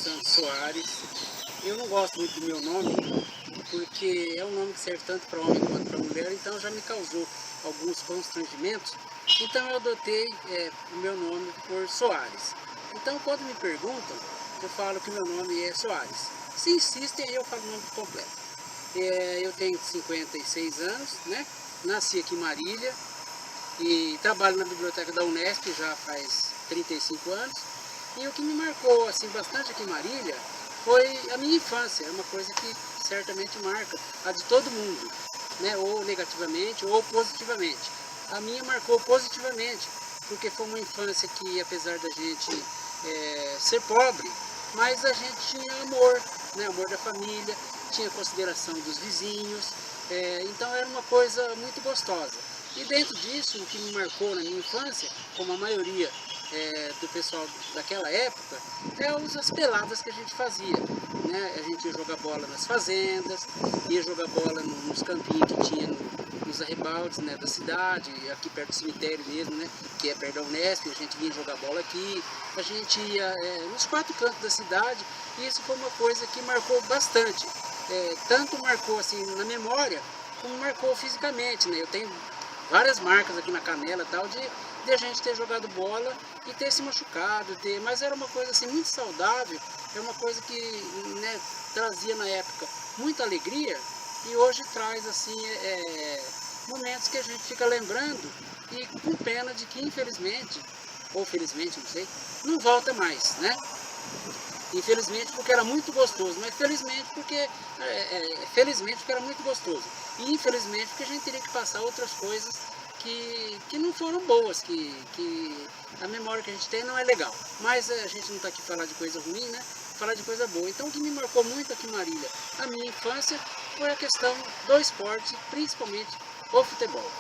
Santos Soares. Eu não gosto muito do meu nome, porque é um nome que serve tanto para homem quanto para mulher, então já me causou alguns constrangimentos. Então eu adotei o meu nome por Soares. Então quando me perguntam, eu falo que meu nome é Soares. Se insistem, aí eu falo o nome completo. Eu tenho 56 anos, né? Nasci aqui em Marília e trabalho na biblioteca da Unesp já faz 35 anos. E o que me marcou assim, bastante aqui em Marília foi a minha infância. É uma coisa que certamente marca a de todo mundo, né? Ou negativamente ou positivamente. A minha marcou positivamente, porque foi uma infância que, apesar da gente ser pobre, mas a gente tinha amor, né? Amor da família, tinha consideração dos vizinhos, então era uma coisa muito gostosa. E dentro disso, o que me marcou na minha infância, como a maioria do pessoal daquela época, as peladas que a gente fazia, né? A gente ia jogar bola nas fazendas, ia jogar bola nos campinhos que tinha nos arrebaldes, né, da cidade, aqui perto do cemitério mesmo, né, que é perto da Unesp. A gente vinha jogar bola aqui, a gente ia nos 4 cantos da cidade, e isso foi uma coisa que marcou bastante. Tanto marcou assim na memória, como marcou fisicamente, né? Eu tenho várias marcas aqui na canela tal, de a gente ter jogado bola e ter se machucado, mas era uma coisa assim muito saudável, é uma coisa que, né, trazia na época muita alegria, e hoje traz assim momentos que a gente fica lembrando e com pena de que infelizmente, ou felizmente, não sei, não volta mais, né? Infelizmente porque era muito gostoso, mas felizmente porque era muito gostoso, e infelizmente porque a gente teria que passar outras coisas que não foram boas, que a memória que a gente tem não é legal. Mas a gente não está aqui falar de coisa ruim, né? Falar de coisa boa. Então o que me marcou muito aqui em Marília, a minha infância, foi a questão do esporte, principalmente o futebol.